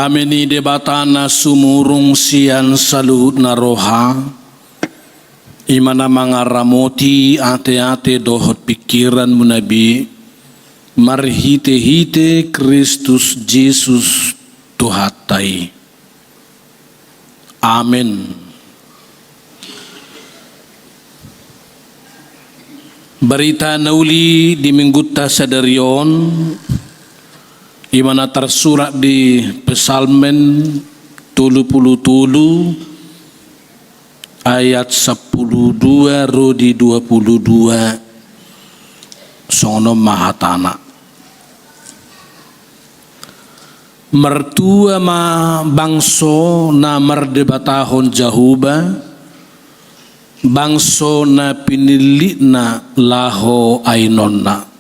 Ameni debatana sumurung sian saluhut na roha. Imana mangaramoti ate-ate dohot pikiran munabi. Marhite-hite Kristus Jesus Tuhatai. Amin. Berita nauli di mingguta sadarion. Imana tersurat di Psalmen 77 ayat 12 rodi 22 sono mahatana. Mertua ma bangso na merdebatahon jahuba, bangso na pinili na laho ainonna.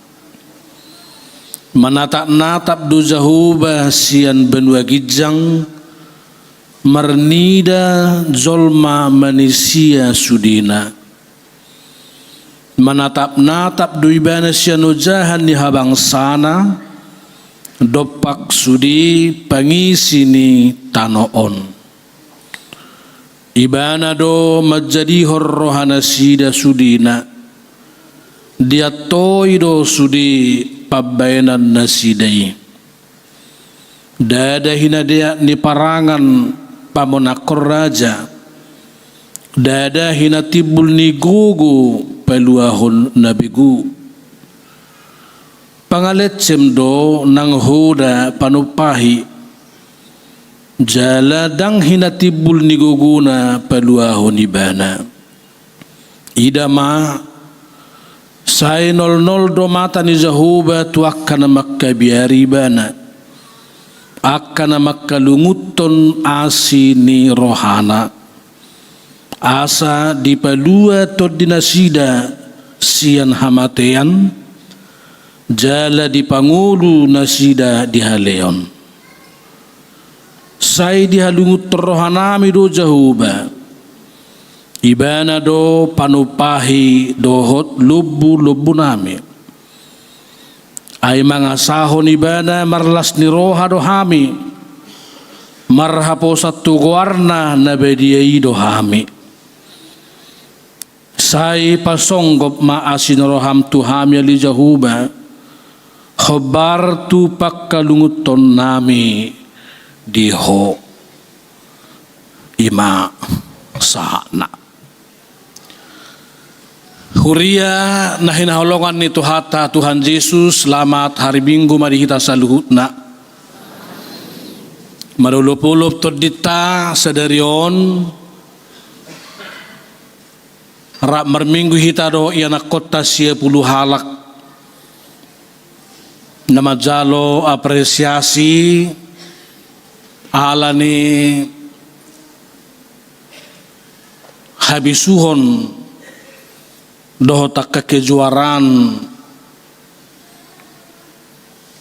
Menatap-natap do jahuba sian benua gijang, mernida zolma manusia sudina. Menatap-natap do ibana sian ujahan di habang sana, dopak sudi pangisi ni tanoon. Ibana do majadi horrohana sida sudina, dia toido sudi pabainan nasidai. Dada hina dia ni parangan pamonakor raja. Dada hina tibul ni gugu peluahon nabigu. Pangalet cemdo nang hoda panupahi. Jala dang hina tibul ni guguna peluahon ibana. Idama Sai 00 do mata ni jahuba tu akkana makka biari bana. Akkana makka lunguton asi ni rohana. Asa di palua to dinasida sian hamatean. Jala di pangulu nasida di haleon. Sai di halungut rohanami do jahuba. Ibana do panupahi dohot lubu nami. Ay mga sahon ibana marlas ni roha do hami. Marhapo sa tuguarna na bediyay do hami. Say pasonggop maasin roham tu hami ali jahuba. Khobar tu pagkalunguton nami diho. Ima sahana. Huria na hinaholongan ni Tuhata Tuhan Yesus, selamat hari Minggu mari kita saluhutna. Marulupulup todita sadarion. Rak merminggu hita do iana kota 10 halak. Nama jalo apresiasi alani habisuhon dohotak kekejuaran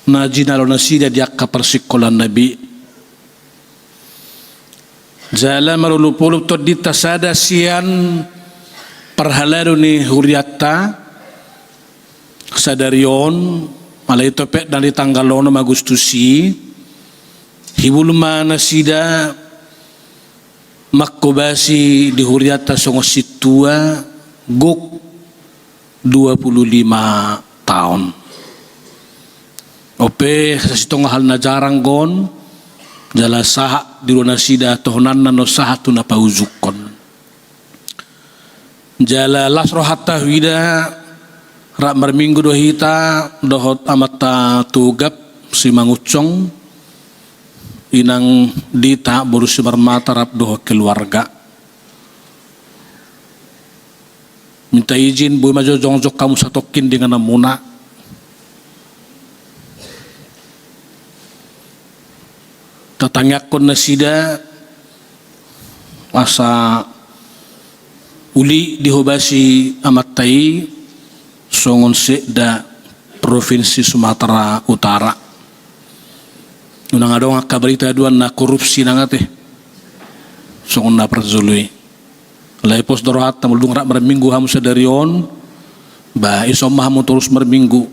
na jinalo nasida di akka persikolan nabi. Jala marulupulup to dita sada sian perhalado ni huriata sadarion malay topek dari tanggal 6 Agustusi hibulma nasida makkobasi di huriata songo situa guk 25 tahun. Ope sa sitong hal na jarang gon jala saha di runa sida tohonan na no saha tu na pauzukon. Jala lasro hatta wida rak marminggu do hita dohot amata tugap si mangucong inang dita borusi marmata rap dohot keluarga. Minta izin boy majo jongjok kamu satokin dengan namuna. Tatangakon na sida asa uli dihobasi amatai songon da provinsi Sumatera Utara. Unang adong kabarita duan na korupsi nangate songon na perzului. Laipos dorohat tamulung rak merminggu hamu sadarion ba isom hamu terus merminggu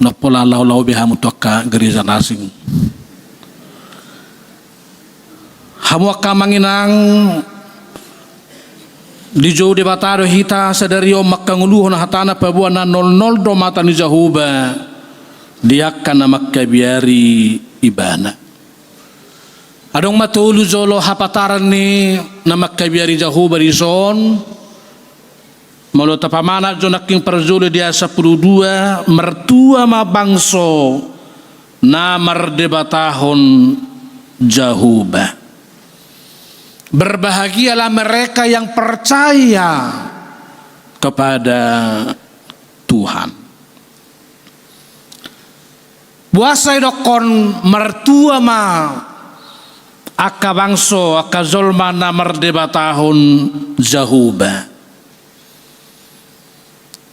nopola lau bihamu tokka gereja nasing. Hamwa kamanginang di jauh di batado hita sadario makanguluh na hatana pabuana 00 do mata ni Jahuba diakan na makkabiari ibana. Adong matulu jolo hapataran ni na makkabiari Jahuba rison malu tapamana jo naking perjuli dia 12 mertua mabangso na mardebatahon Jahuba. Berbahagialah mereka yang percaya kepada Tuhan. Buasai dokon mertua ma aka bangso aka zolma na mardebatahon Jahuba.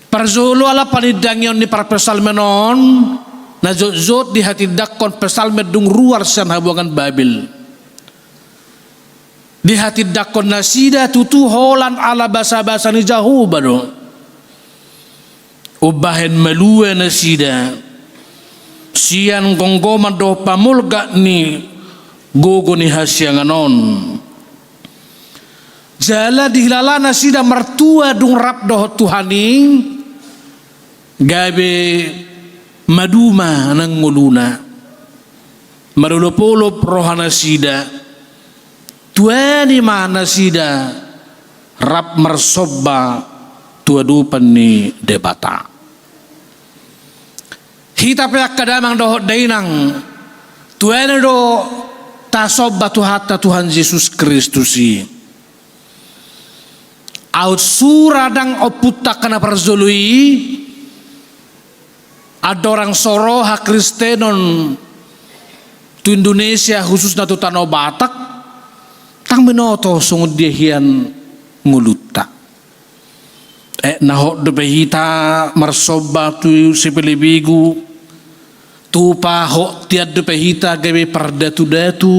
Parzulu ala panidangyon ni parpesal menon na zot di hati dakon pesal medung ruar san habuangan Babil. Di hati dakon nasida tutu holan ala basa-basa ni Jahuba do. Ubahen melue nasida. Sian gonggoman do pamulga ni gogo ni hasyanganon. Jala dihilala nasida mertua dung rap doh Tuhaning. Gabe maduma nang nguluna. Marulupulup rohana sida. Tuani mana sida rap mersoba tua dupan ni debata. Hita pe akadamang doh dainang tuani do tasoba tuhata Tuhan Yesus Kristusi. Out suradang oputa kana perzului ada orang soro hak Kristenon tu Indonesia khususnya tu Tanah Batak tang menoto sungguh dihian ngulutta nahok depehita marsoba tu sepelebigu tu pahok tiad depehita gawe perdatu-datu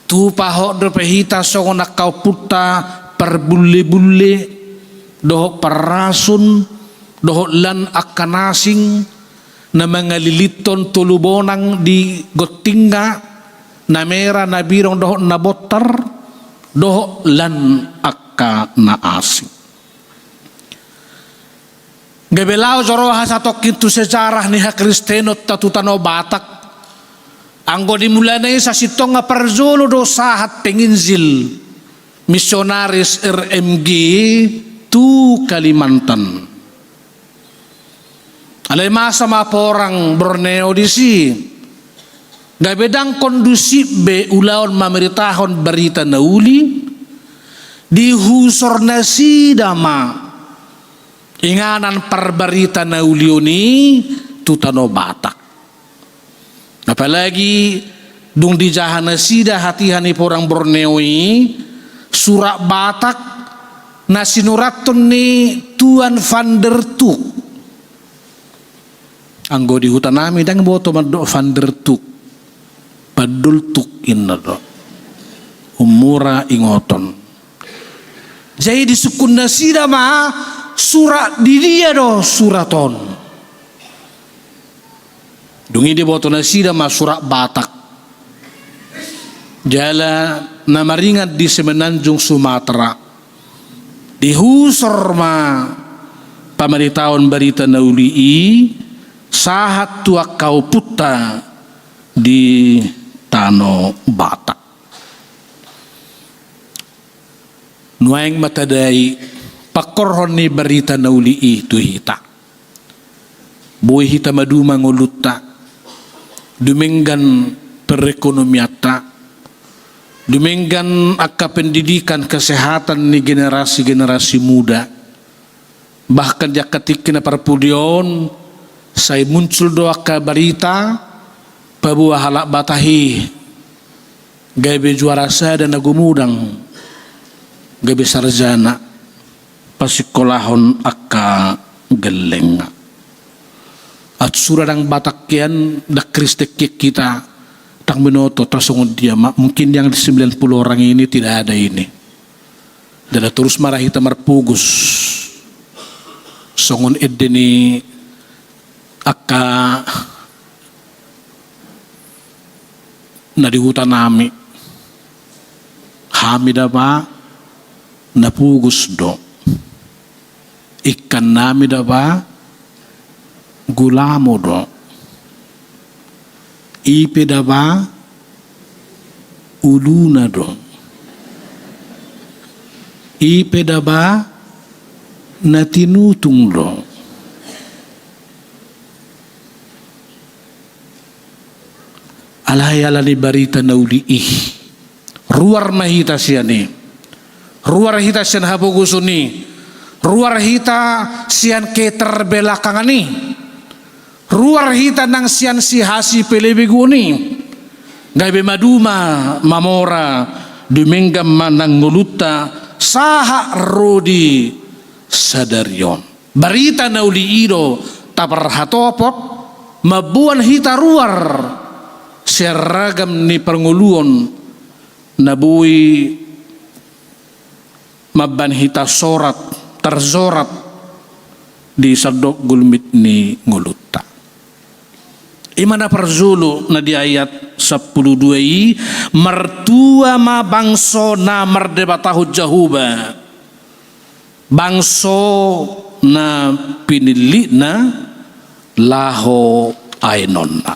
tu pahok depehita songonak kau puta perbulle-bulle dohok parasun dohok lan akanasing na mga liliton tulubonang di gotingga na mera na birong doho na botar doho lan akka na asing. Gabelao joroha sa tokintu sejarah ni Kristeno tatutano Batak anggo dimula na sa sitong nga parzolo do sahat penginzil misionaris RMG tu Kalimantan. Alay masa maporang Borneo disi. Gabedang kondusif be ulaon mameritahon berita nauli dihusor nasida ma inganan perberita naulioni tutano Batak. Apalagi dung di jahan nasida hatihani porang Borneo ini surat Batak nasinuraton ni Tuan van der Tuk anggo di hutan nami dang boto maddo van der Tuk padul tuk inna do umura ingoton jadi di sukun nasida ma surat di dia do suraton dungi di boto nasida ma surat Batak jala namaringat di Semenanjung Sumatera dihusor ma pamaritaon berita naulii sahat tua kau puta di Tano Batak. Nuaing matadai pakorhon ni berita nauli itu hita. Boy hita maduma nguluta. Dumenggan perekonomiata. Dumenggan akka pendidikan kesehatan ni generasi-generasi muda. Bahkan dia ketik na parpudion saya muncul doa ka berita pabuah halak batahi gabe juara sada na gumudang gabe sarjana pasikolahon akka geleng at suradang Batakyan da Kristek kita tang binoto tasungod dia mungkin yang 90 orang ini tidak ada ini dan terus marah kita marpugus songon edeni akka na di hutan nami hamida ba napugus do. Ikan namida ba gulamo do. Ipe da ba uluna do. Ipe da ba natinutung do. Alhayala ni barita na uliih. Ruar mahita siya ni. Ruar hita siyan hapuguso ni. Ruar hita siyan keterbelakangan ni. Ruar hita nang siyan si hasi pelebigu ni. Gaibe maduma mamora dumenggam manang nguluta saha rodi sadaryon. Barita na uliiro taparhatopot mabuan hita ruar seragam ni panguluon nabui mabanhita sorat terzorat di sadok gulmit ni nguluta. Imana perzulu na di ayat 12 mertua ma bangso na merdebatahu jahuba bangso na pinili na laho ainonna.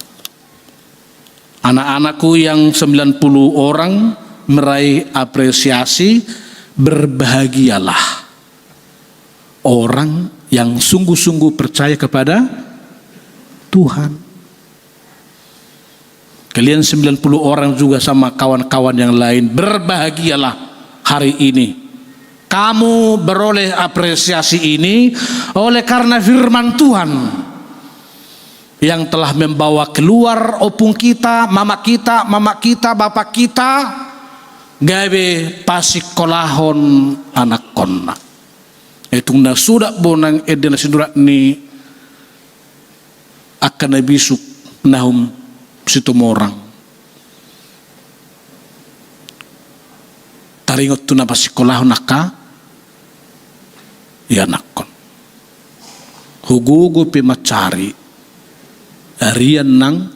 Anak-anakku yang 90 orang meraih apresiasi, berbahagialah orang yang sungguh-sungguh percaya kepada Tuhan. Kalian 90 orang juga sama kawan-kawan yang lain, berbahagialah hari ini. Kamu beroleh apresiasi ini oleh karena firman Tuhan yang telah membawa keluar opung kita, mama kita, bapak kita, gawe pasikolahon anak konna. Itu na sudah bonang edena sindurat ni akan nabisuk nahum situmorang. Taringot tu na pasikolahon naka, ya nakon. Hugugo pimacari. Arian nang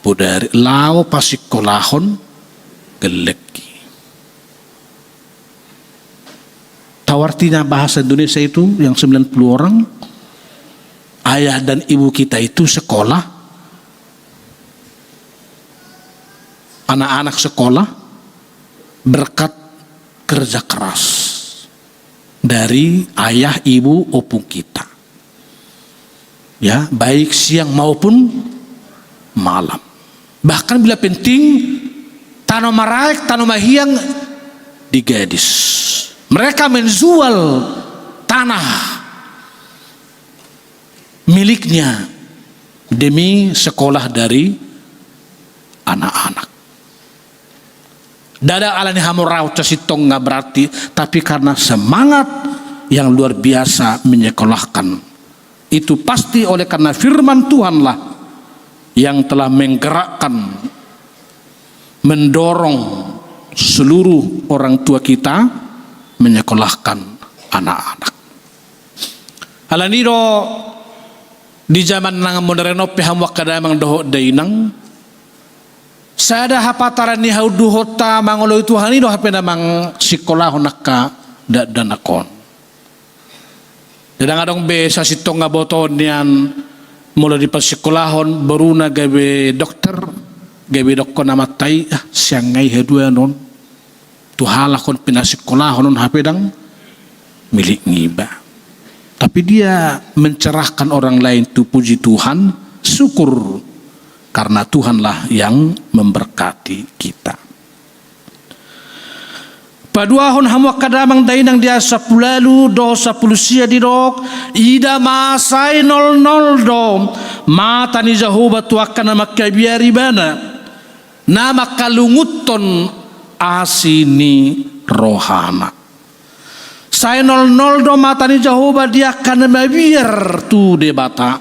budari lao pasikolahon geleki. Tahu artinya bahasa Indonesia itu yang 90 orang. Ayah dan ibu kita itu sekolah. Anak-anak sekolah berkat kerja keras dari ayah, ibu, opung kita. Ya, baik siang maupun malam. Bahkan bila penting tanah maraik, tanah mahiang di gadis. Mereka menjual tanah miliknya demi sekolah dari anak-anak. Dada alani hamurau casitong nggak berarti, tapi karena semangat yang luar biasa menyekolahkan. Itu pasti oleh karena firman Tuhanlah yang telah menggerakkan, mendorong seluruh orang tua kita menyekolahkan anak-anak. Alaniro di zaman nang moderno piham wakadamang doho dainang sada hapataran ni hauduhota mangolo itu hanino hape namang sekolah honaka danakon. Kadang-kadang sa sitong nga boton niyan mula di pasikolahon baru na gawe dokter namatay siyang ngay hedua non tuhala kon pinasikolahon non hapedang milik ngiba. Tapi dia mencerahkan orang lain tu puji Tuhan, syukur karena Tuhanlah yang memberkati kita. Paduahon hamwa kadamang dainang dia 10 do 10 sia dirok ida masai 00 do mata ni Jehovah tuakan nama kabiari bana nama kalunguton asini rohana sai 00 do mata ni Jehovah dia akan mabiar tu debata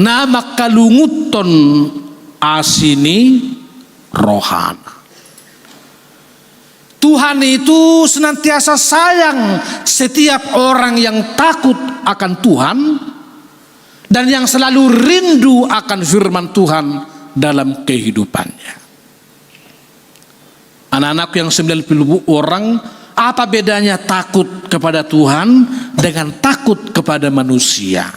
nama kalunguton asini rohana. Tuhan itu senantiasa sayang setiap orang yang takut akan Tuhan dan yang selalu rindu akan firman Tuhan dalam kehidupannya. Anak-anakku yang 90 orang, apa bedanya takut kepada Tuhan dengan takut kepada manusia?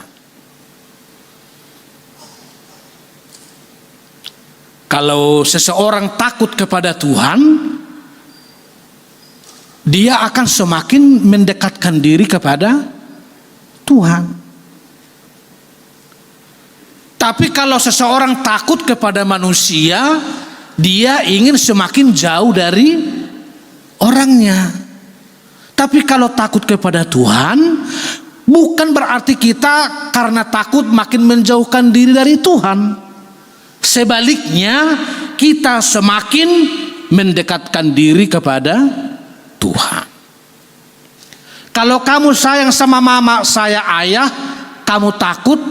Kalau seseorang takut kepada Tuhan, dia akan semakin mendekatkan diri kepada Tuhan. Tapi kalau seseorang takut kepada manusia, dia ingin semakin jauh dari orangnya. Tapi kalau takut kepada Tuhan, bukan berarti kita karena takut makin menjauhkan diri dari Tuhan. Sebaliknya, kita semakin mendekatkan diri kepada Tuhan. Kalau kamu sayang sama mama, saya ayah, kamu takut,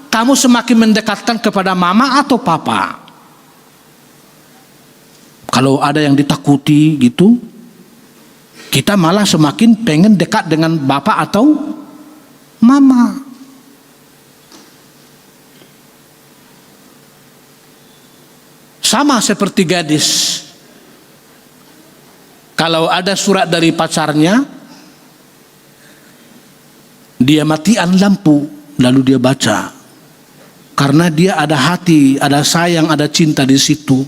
kamu semakin mendekatkan kepada mama atau papa? Kalau ada yang ditakuti gitu, kita malah semakin pengen dekat dengan bapak atau mama. Sama seperti gadis. Kalau ada surat dari pacarnya, dia matikan lampu, lalu dia baca. Karena dia ada hati, ada sayang, ada cinta di situ.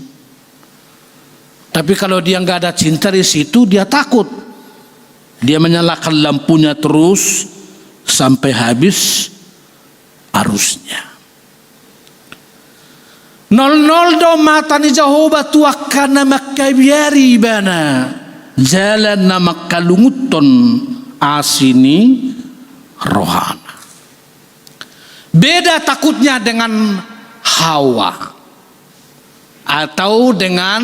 Tapi kalau dia nggak ada cinta di situ, dia takut. Dia menyalakan lampunya terus sampai habis arusnya. Nol do matani Jehovah tuakana makabiari bana jalan nama kalunguton asini rohana. Beda takutnya dengan Hawa atau dengan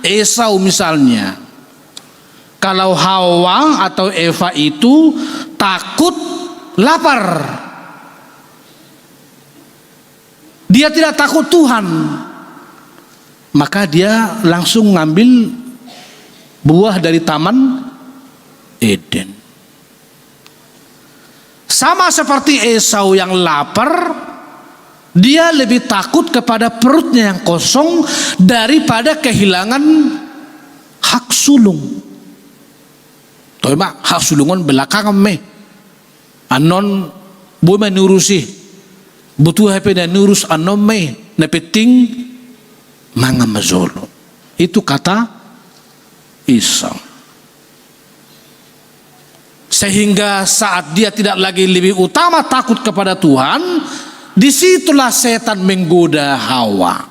Esau misalnya. Kalau Hawa atau Eva itu takut lapar. Dia tidak takut Tuhan. Maka dia langsung ngambil buah dari taman Eden. Sama seperti Esau yang lapar, dia lebih takut kepada perutnya yang kosong daripada kehilangan hak sulung. Toh mak hak sulungan belakangan me. Anon boleh menurusi. Butuh HP dan nurus anon me. Nepeting manga mazolo. Itu kata Esau. Sehingga saat dia tidak lagi lebih utama takut kepada Tuhan, disitulah setan menggoda Hawa.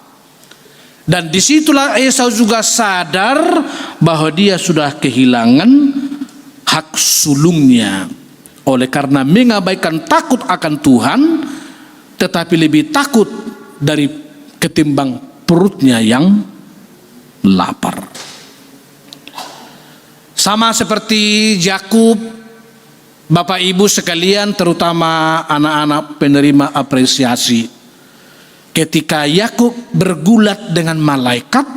Dan disitulah Esau juga sadar bahwa dia sudah kehilangan hak sulungnya. Oleh karena mengabaikan takut akan Tuhan, tetapi lebih takut dari ketimbang perutnya yang lapar. Sama seperti Yakub, Bapak Ibu sekalian, terutama anak-anak penerima apresiasi. Ketika Yakub bergulat dengan malaikat,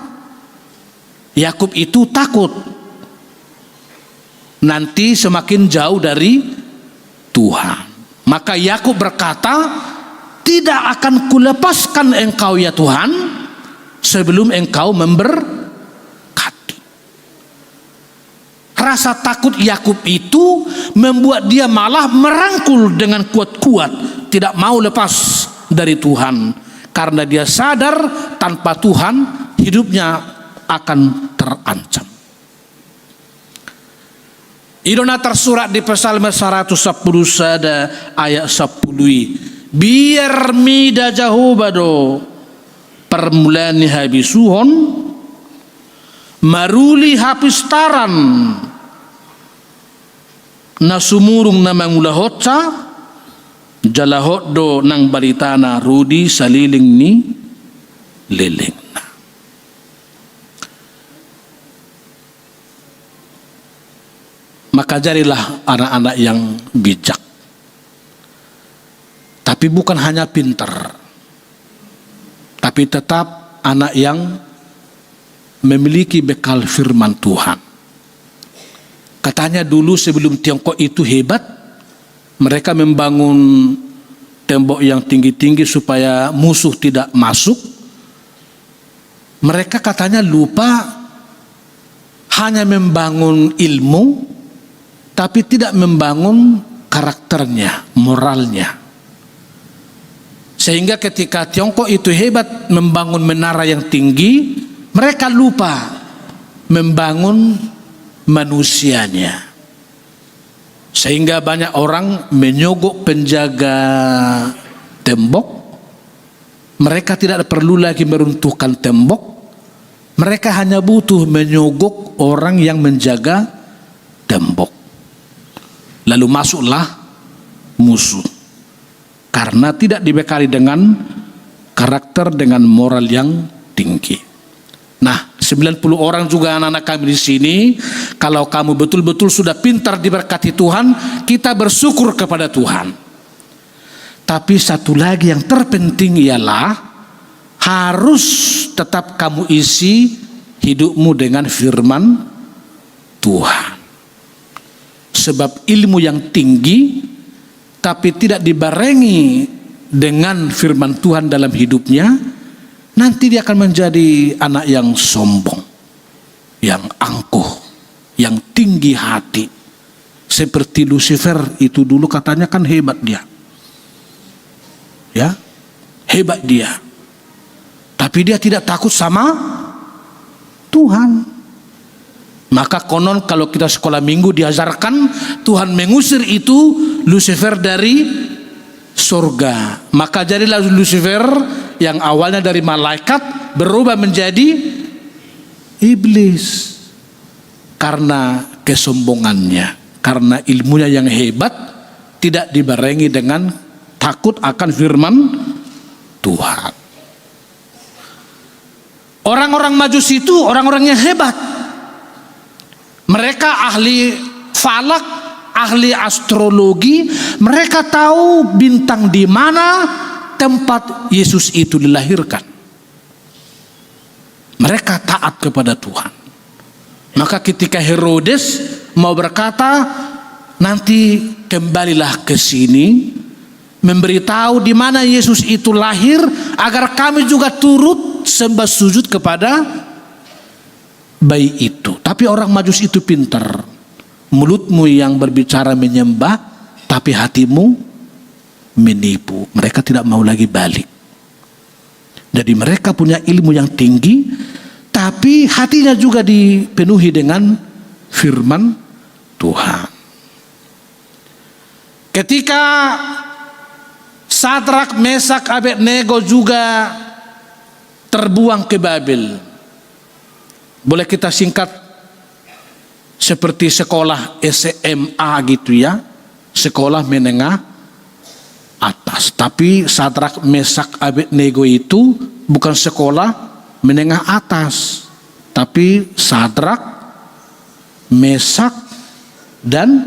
Yakub itu takut nanti semakin jauh dari Tuhan. Maka Yakub berkata, tidak akan kulepaskan engkau ya Tuhan sebelum engkau memberkati. Rasa takut Yakub itu membuat dia malah merangkul dengan kuat-kuat, tidak mau lepas dari Tuhan, karena dia sadar tanpa Tuhan hidupnya akan terancam. Idona tersurat di Psalm 110 sada ayat 10. Biar mida Jehovah do permulaan habisuhon maruli hapistaran nasumurung namang ulahotsa jalahot do nang baritana rudi saliling ni liling na. Maka jadilah anak-anak yang bijak. Tapi bukan hanya pintar, tapi tetap anak yang memiliki bekal firman Tuhan. Katanya dulu sebelum Tiongkok itu hebat, mereka membangun tembok yang tinggi-tinggi supaya musuh tidak masuk. Mereka katanya lupa hanya membangun ilmu, tapi tidak membangun karakternya, moralnya. Sehingga ketika Tiongkok itu hebat membangun menara yang tinggi, mereka lupa membangun manusianya. Sehingga banyak orang menyogok penjaga tembok. Mereka tidak perlu lagi meruntuhkan tembok. Mereka hanya butuh menyogok orang yang menjaga tembok. Lalu masuklah musuh. Karena tidak dibekali dengan karakter, dengan moral yang tinggi. Nah, 90 orang juga anak-anak kami di sini, kalau kamu betul-betul sudah pintar diberkati Tuhan, kita bersyukur kepada Tuhan. Tapi satu lagi yang terpenting ialah harus tetap kamu isi hidupmu dengan firman Tuhan. Sebab ilmu yang tinggi tapi tidak dibarengi dengan firman Tuhan dalam hidupnya, nanti dia akan menjadi anak yang sombong, yang angkuh, yang tinggi hati. Seperti Lucifer itu dulu katanya kan hebat dia. Ya, hebat dia. Tapi dia tidak takut sama Tuhan. Maka konon kalau kita sekolah minggu diajarkan Tuhan mengusir itu Lucifer dari surga. Maka jadilah Lucifer yang awalnya dari malaikat berubah menjadi iblis. Karena kesombongannya, karena ilmunya yang hebat tidak dibarengi dengan takut akan firman Tuhan. Orang-orang Majusi itu orang-orang yang hebat. Mereka ahli falak, ahli astrologi. Mereka tahu bintang di mana tempat Yesus itu dilahirkan. Mereka taat kepada Tuhan. Maka ketika Herodes mau berkata, nanti kembalilah ke sini, memberitahu di mana Yesus itu lahir, agar kami juga turut sembah sujud kepada bayi itu. Tapi orang Majus itu pintar. Mulutmu yang berbicara menyembah, tapi hatimu menipu. Mereka tidak mau lagi balik. Jadi mereka punya ilmu yang tinggi, tapi hatinya juga dipenuhi dengan firman Tuhan. Ketika Sadrak, Mesak, Abednego juga terbuang ke Babel, boleh kita singkat seperti sekolah SMA gitu ya, sekolah menengah atas. Tapi Sadrak, Mesak, Abednego itu bukan sekolah menengah atas, tapi Sadrak, Mesak, dan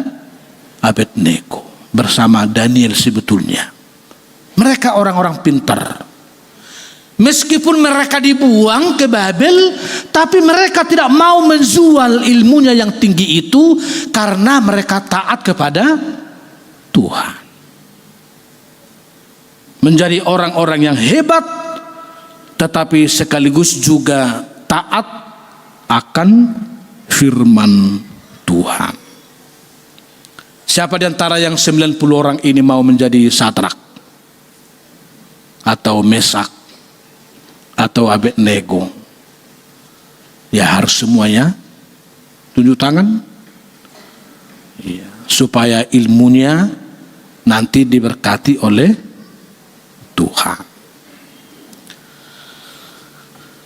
Abednego bersama Daniel sebetulnya. Mereka orang-orang pintar. Meskipun mereka dibuang ke Babel, tapi mereka tidak mau menjual ilmunya yang tinggi itu karena mereka taat kepada Tuhan. Menjadi orang-orang yang hebat, tetapi sekaligus juga taat akan firman Tuhan. Siapa di antara yang 90 orang ini mau menjadi Sadrak atau Mesak atau Abednego? Ya harus semuanya tunjuk tangan ya, supaya ilmunya nanti diberkati oleh Tuhan.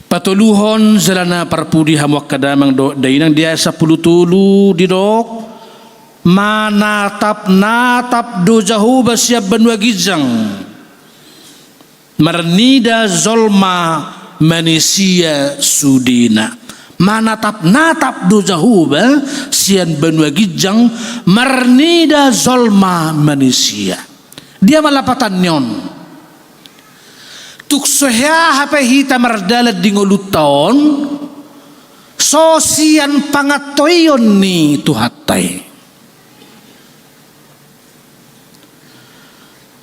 Patuluhon zelana parpudi hamwak kadamang do dainang dia 10 tulu di dok manatap do jahu basiab benua gijang mernida zolma manusia sudina. Manatap do jahuba sian benua gijang mernida zolma manusia. Dia malapatan nyon. Tuk sohya hape hita mardalat dingoluton sosian pangatoyon ni tuhatay.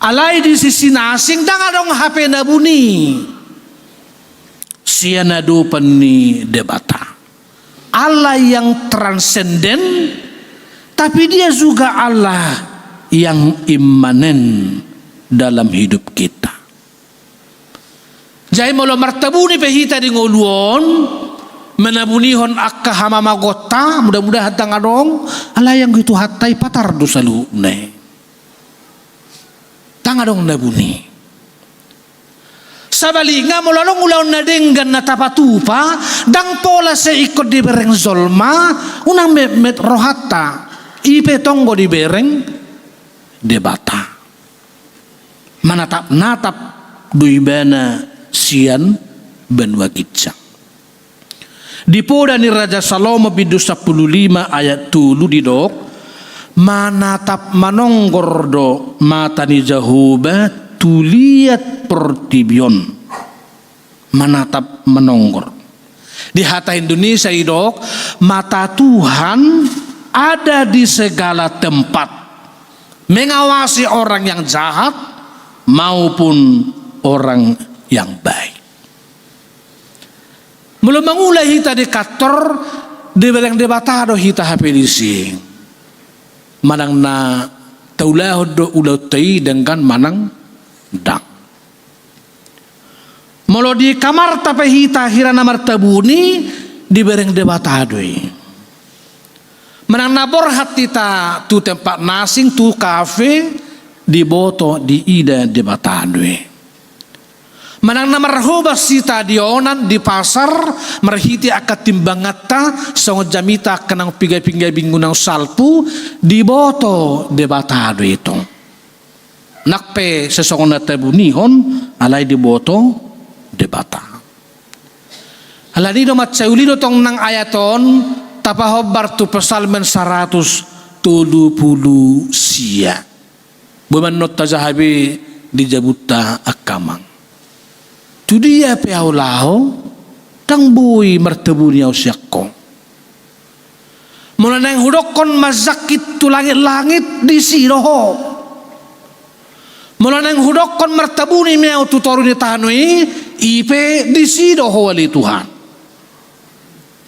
Alay di sisi nasing dangadong hape nabuni. Siya nadupan ni debata. Allah yang transenden, tapi dia juga Allah yang imanen dalam hidup kita. Jadi mula martabuni pehita di ngoluon, menabunihon akka hama magota, mudah-mudahan tangadong, Allah yang gitu hatai patar dosa luhne. Tangadong nabuni. Sabali nga mula nung ulaw na denggan na tapatupa, dang pola sa ikot di bereng zolma, unang met rohata, ipetonggo di bereng debata. Manatap-natap duibana sian benwagitsang. Dipoda ni Raja Salomo bidu 15 ayat 7 didok, manatap manonggor do mata ni Jehovah tuliat pertibion, manatap menonggor. Di hata Indonesia idok, mata Tuhan ada di segala tempat, mengawasi orang yang jahat maupun orang yang baik. Mula mangulai hita di kantor di beleng debatado hita hapedisi, manang na taulahod do ulau tei dengan manang dang. Molo di kamar tape hita hirana martabuni di bereng debatadoi. Menang nabor hati ta tu tempat nasing tu kafe di boto di ida debatadoi. Menang namarhoba si tadionan di pasar marhiti akat timbangata songo jamita kanang pigai-pigai bingunang salpu di boto debatado itu. Nakpe sesongon na tabunihon alay di boto debata. Alanido matsaulido tong nang ayaton tapahobar tu pesalmen 170 sia. Bumanot tajahabi di jabuta akamang. Tu dia peaulaho tang bui martabuni au syakko. Mula nang hudokon mazakit tu langit-langit di siroho. Mula nang hudokon martabuni meau tu toruni tanui ipe di siroho wali Tuhan.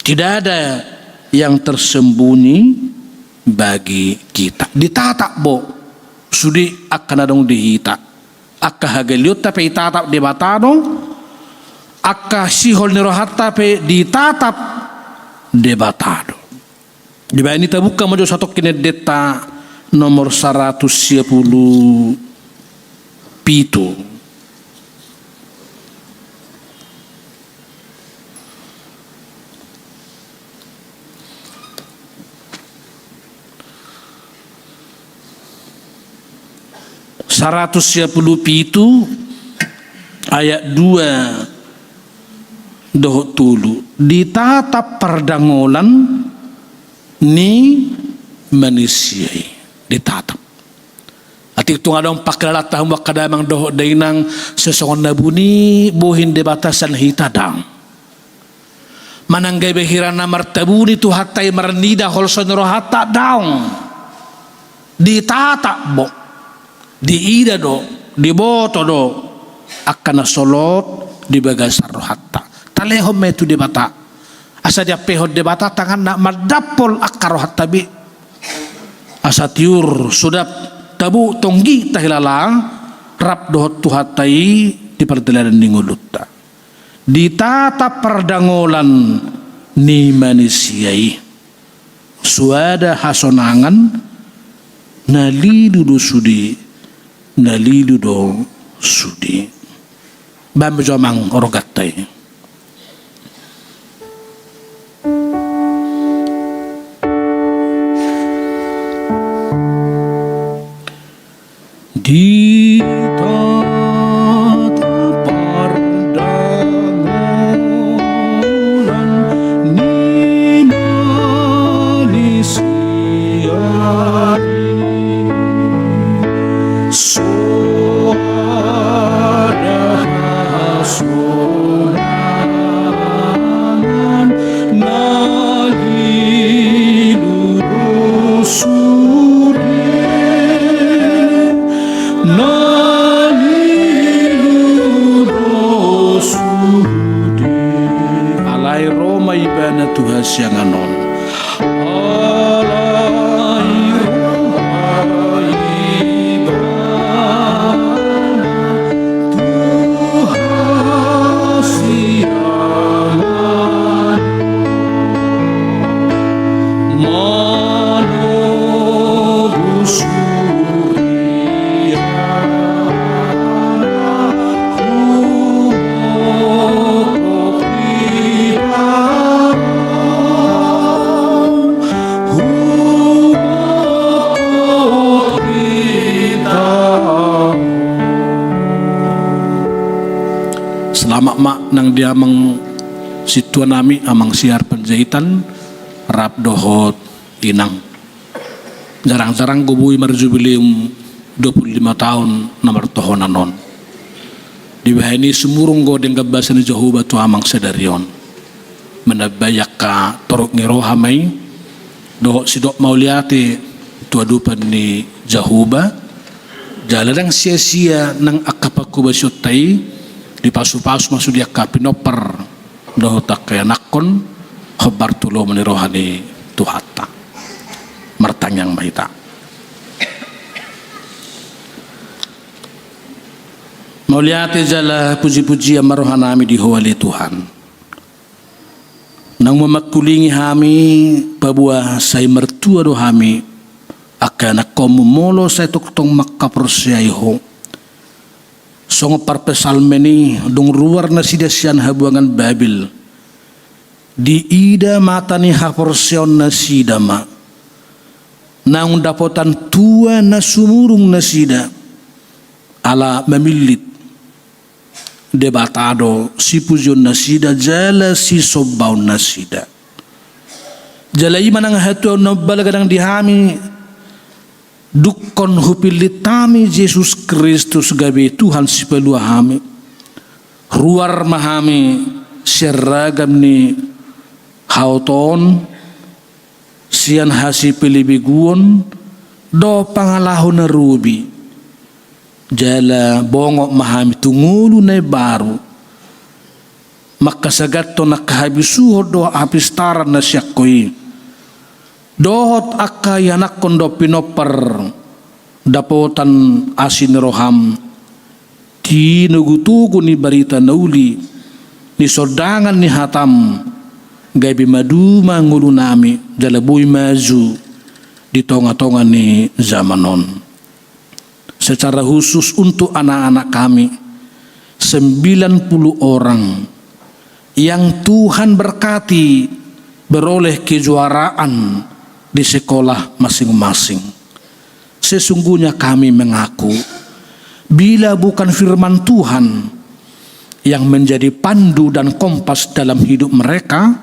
Tidak ada yang tersembunyi bagi kita. Ditatak bo sudi akan adong dihita. Akka hagaliot tapi itatap di batadong. Akka sihol nirohatta pe ditatap debatado. Di ba ini tabuka mo satu kinedeta nomor 110 pitu. pitu ayat 2 doh tulu ditatap perdangolan ni manusia ditatap. Atik tu ngadong paklalatah wakadamang doh dainang sesongon nabuni bohin de batasan hitadang. Mananggay behirana martabuni tu hatay marnida holson rohata daung. Ditatap bo. Diida do, diboto do akan solot di bagasar rohata. Talehom metu debata. Asa dia pehod debata tangan nak madapol akar rohata bi. Asa tiur sudah tabu tonggi tahilalang rap dohot tuhatai di perdelanan ningulutta. Ditata perdangolan ni manusiai. Suada hasonangan nalidu do sudi. Nalidu do sudi. Bambu jomang orogatai. Di tata perdangolan ni manusia suara hasonangan nalilu suri nalilu sianganon. Selama mak nang dia mang situa nami amang siar penjahitan rap dohot inang. Jarang-jarang gubui marjubileum 25 tahun nomor tohonanon. Di bahani semurung go dengan bahasa Jehovah tu amang sedarion. Menabayak ka torok ngiro hamai dohot sidok mauliati tu adupan ni Jehovah. Jaladang sia-sia nang akapaku basyutai di pasu-pasu masuk dia kapinoper dohotak kaya nakon khobar tulo menirohani tuhata martanyang mahita. Mauliati jala puji-puji amarohanami di hawali Tuhan nang memakulingi hami pabuah say mertua do hami akana komumolo say tuktong makaprosyai ho songo parpesalmeni dong ruar na sidasian habuangan Babil di ida matani haporsion na sidama nang dapotan tua na sumurung na sida ala memilit debatado si pujon na sida jala si sobaw na sida jala iman ang hatuaw na balagadang dihami dukon hupilitami Yesus Kristus gabi Tuhan si peluahami ruar mahami seragam ni hauton sian hasi pilibiguon do pangalahon na rubi jala bongok mahami tungulu na baru makasagat to nakahabisuho do apistaran na siyakoi dohot akayanak kondo pinoper dapotan asin roham tinugutugo ni barita nauli ni sodangan ni hatam gaybi maduma ngulu nami jalabuy maju di tonga-tonga ni zamanon. Secara khusus untuk anak-anak kami 90 orang yang Tuhan berkati beroleh kejuaraan di sekolah masing-masing. Sesungguhnya kami mengaku bila bukan firman Tuhan yang menjadi pandu dan kompas dalam hidup mereka,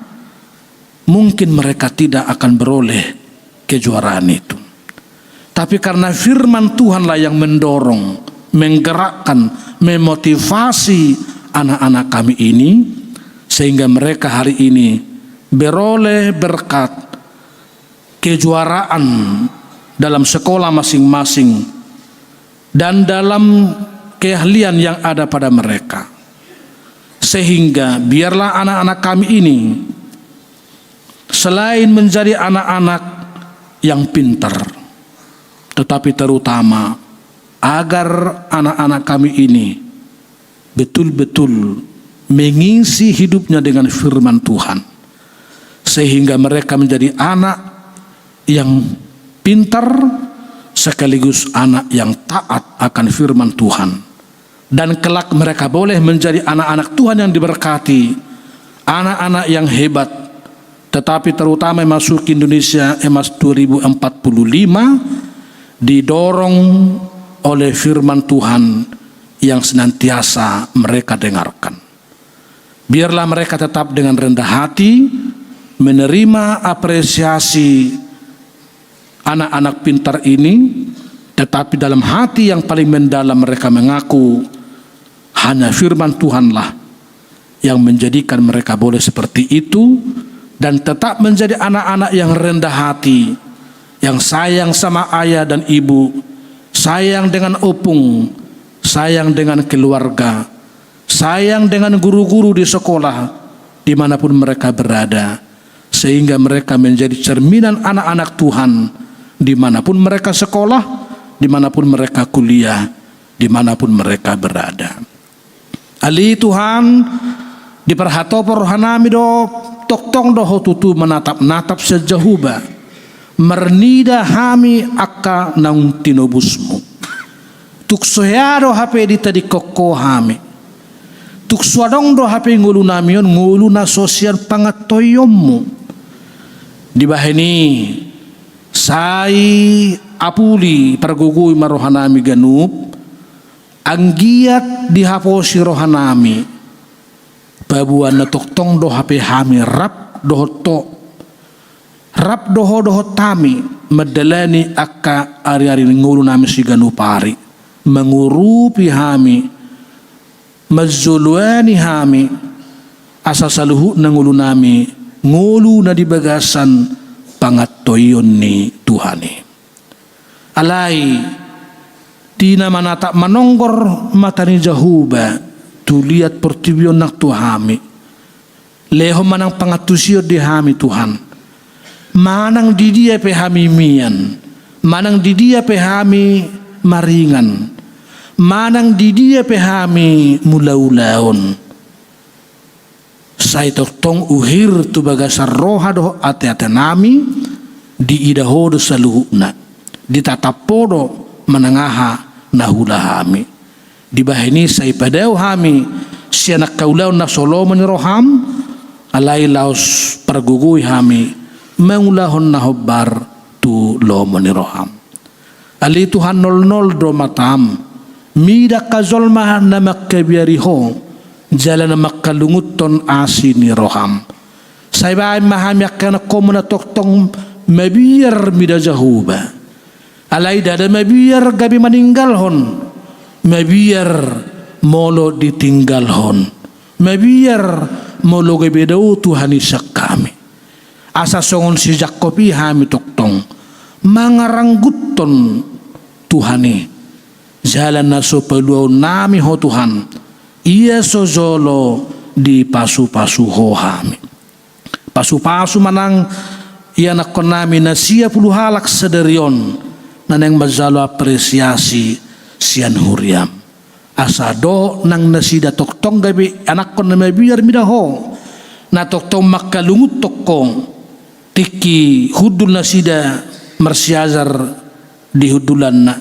mungkin mereka tidak akan beroleh kejuaraan itu. Tapi karena firman Tuhanlah yang mendorong, menggerakkan, memotivasi anak-anak kami ini, sehingga mereka hari ini beroleh berkat kejuaraan dalam sekolah masing-masing dan dalam keahlian yang ada pada mereka. Sehingga biarlah anak-anak kami ini selain menjadi anak-anak yang pintar, tetapi terutama agar anak-anak kami ini betul-betul mengisi hidupnya dengan firman Tuhan, sehingga mereka menjadi anak yang pintar sekaligus anak yang taat akan firman Tuhan, dan kelak mereka boleh menjadi anak-anak Tuhan yang diberkati, anak-anak yang hebat. Tetapi terutama masuk Indonesia emas 2045 didorong oleh firman Tuhan yang senantiasa mereka dengarkan. Biarlah mereka tetap dengan rendah hati menerima apresiasi anak-anak pintar ini, tetapi dalam hati yang paling mendalam mereka mengaku hanya firman Tuhanlah yang menjadikan mereka boleh seperti itu, dan tetap menjadi anak-anak yang rendah hati, yang sayang sama ayah dan ibu, sayang dengan opung, sayang dengan keluarga, sayang dengan guru-guru di sekolah dimanapun mereka berada, sehingga mereka menjadi cerminan anak-anak Tuhan dimanapun mereka sekolah, dimanapun mereka kuliah, dimanapun mereka berada. Ali Tuhan diperhato rohanami do toktong do tutu menatap-natap sejahuba mernida hami akka naung tinobusmu tuk soyado hape di tadi koko hami tuk suadong do hape ngulu namion ngulu na sosial pangatoyommu di bahini sai apuli pergugui marohanami ganup anggiat dihaposi rohanami babuan na toktong do hape hami rap doho tami medalani akka ari-ari ngulu nami si ganupari mengurupi hami mazuluani hami asa saluhu na ngulu nami ngulu na dibagasan pangatoyon ni Tuhani alai tina manata manonggor matani jahuba tuliat pertibion nak tuhami leho manang pangatusio di hami Tuhan manang di dia pe hami mian manang di dia pe hami maringan manang di dia pe hami mulaulaon sai tong uhir tu bagasar roha do ate-ate nami di idahodo saluhuna ditatapodo menangaha nahula hami di bahini sai padau hami sianak kaulau na Solomon roham alai laos pergugui hami mengulahon na hobbar tu lomoni roham ali Tuhan 00 do matam mida kazolma na makkabiariho jalan na makkalunguton asini roham sai baay mahami akkana komuna toktong mabiyar mida jahuba alai dada mabiyar gabi maninggalhon mabiyar molo ditinggalhon mabiyar molo gebedau Tuhan isak kami asa songon si Jakobi hami toktong mangarangguton Tuhani jalan naso peluau nami ho Tuhan ia sojolo di pasu-pasu ho hami pasu-pasu manang ia nakon nami na siya puluh halak sederion naneng mazalo apresiasi sian huriam asa do nang nasida toktong gabi anak kon na mabiyar midaho na toktong makalungut tokong tiki hudul nasida marsiazar di hudulan na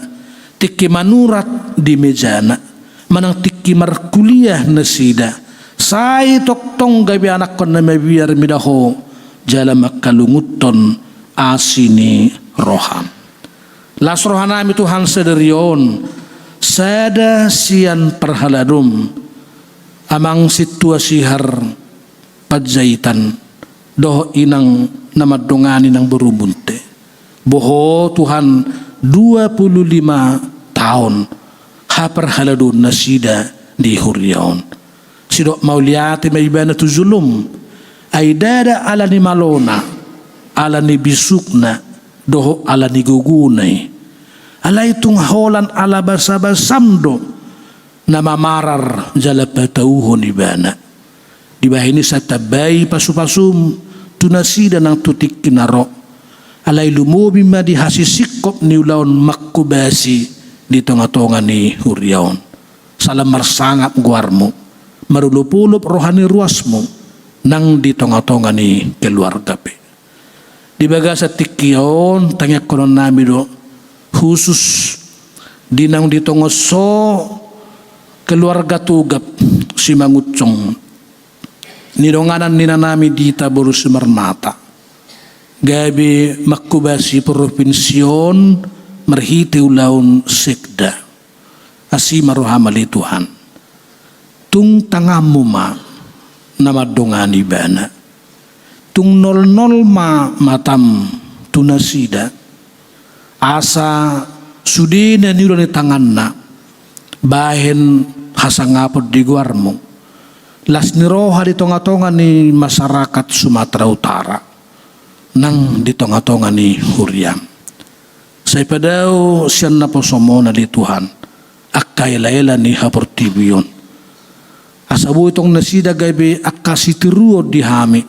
tiki manurat di mejana manang tiki markuliah nasida sai toktong gabi anak kon na mabiyar midaho jala makalunguton asini roham las rohanami Tuhan sederion sada sian perhaladum amang situasi har padzaitan doh inang namadongani nang berubunte boho Tuhan 25 tahun ha perhaladun nasida di huryaon sidok mauliati maibana tu zulum ay dada ala ni malona ala ni bisukna doho ala ni gugunay ala itong holan ala basa-basamdo na mamarar jala patauhon ibana di bahini sa tabay pasupasum tunasida ng tutik kinaro alay lumubi ma di hasisikop ni ulaon makkubasi di tonga-tonga ni huryaon salam marsangap guarmo marulupulup rohani ruasmo nang di tonga-tonga ni keluarga pe di baga sa tikion tangyak konon nami do khusus dinang ditongoso keluarga tugap si mangucong nidonganan ninanami dita boru sumarmata gabi makkubasi provinsion merhiti ulaun sekda asi maruhamali Tuhan tung tangamu ma namadongani bana tung 00 ma matam tunasida asa sudina nilo ni tanganna bahen hasangapod di guarmo las niroha di tonga-tonga ni masyarakat Sumatera Utara nang di tonga-tonga ni Huriam say padaw siyan na po somona di Tuhan akkaila-ila ni haportibiyon asabu itong nasida gabi akkasitiruod di hami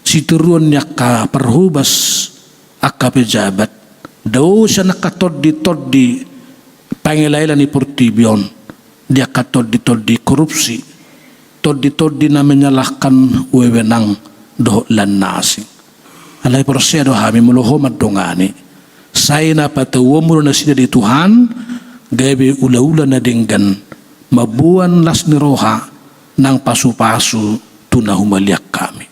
situruan niya ka perhubas aka pejabat. Daw siya nakatod-di pangilailan ni Portibyon. Dia katod-di korupsi. Tod-di na menyalahkan wewenang dohlan nasing. Alay porsedo hami muluho madongani. Saya na patawamuro na sila di Tuhan, gabi ula-ula na dinggan, mabuan las ni roha ng pasu-pasu tunahumaliak kami.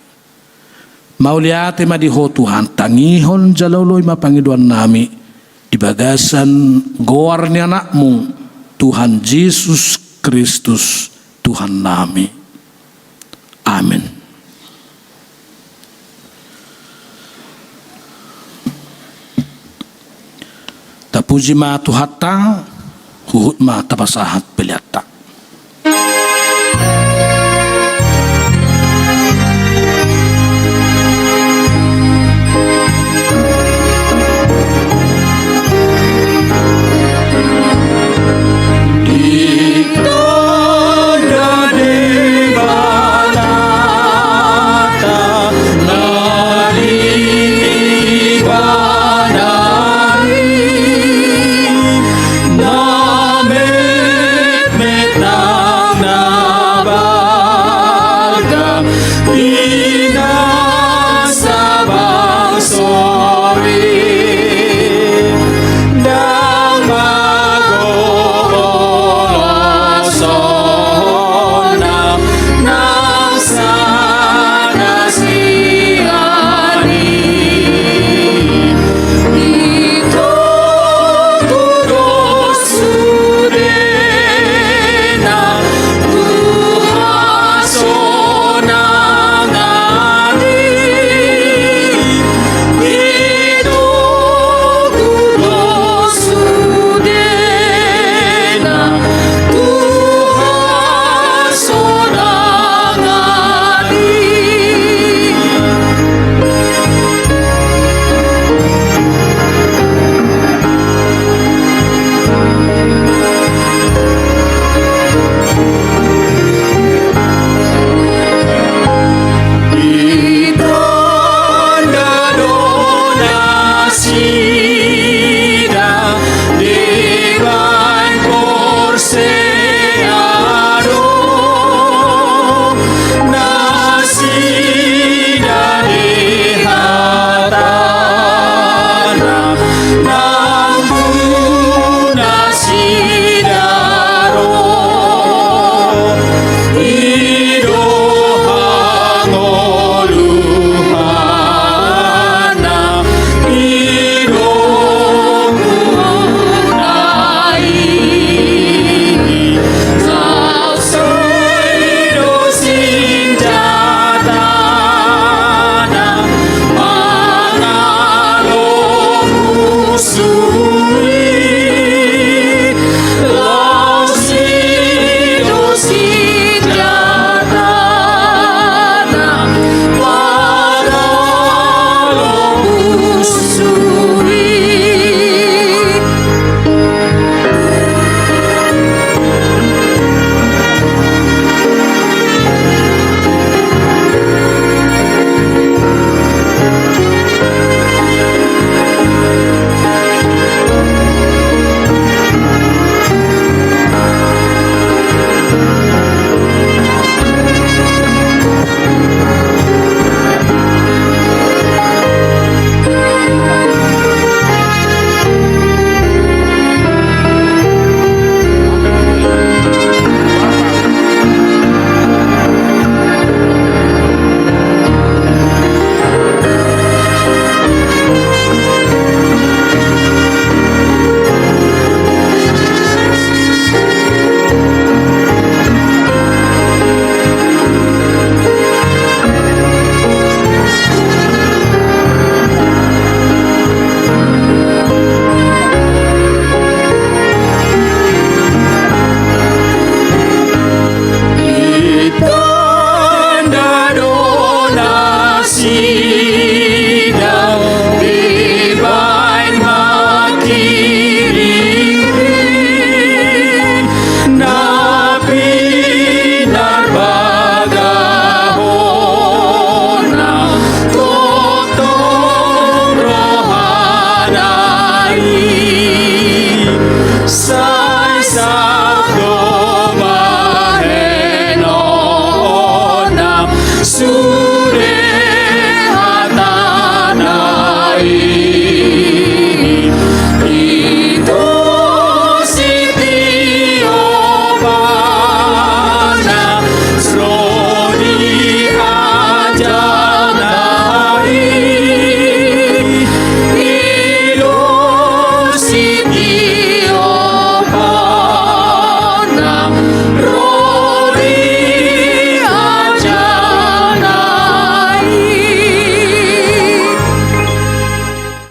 Mauliate madiho Tuhan, tangihon jalawloy mapangiduan nami, dibagasan goar ni anakmu, Tuhan Yesus Kristus, Tuhan nami. Amin. Tapuji ma tuhata, huhut ma tapasahat pelyata.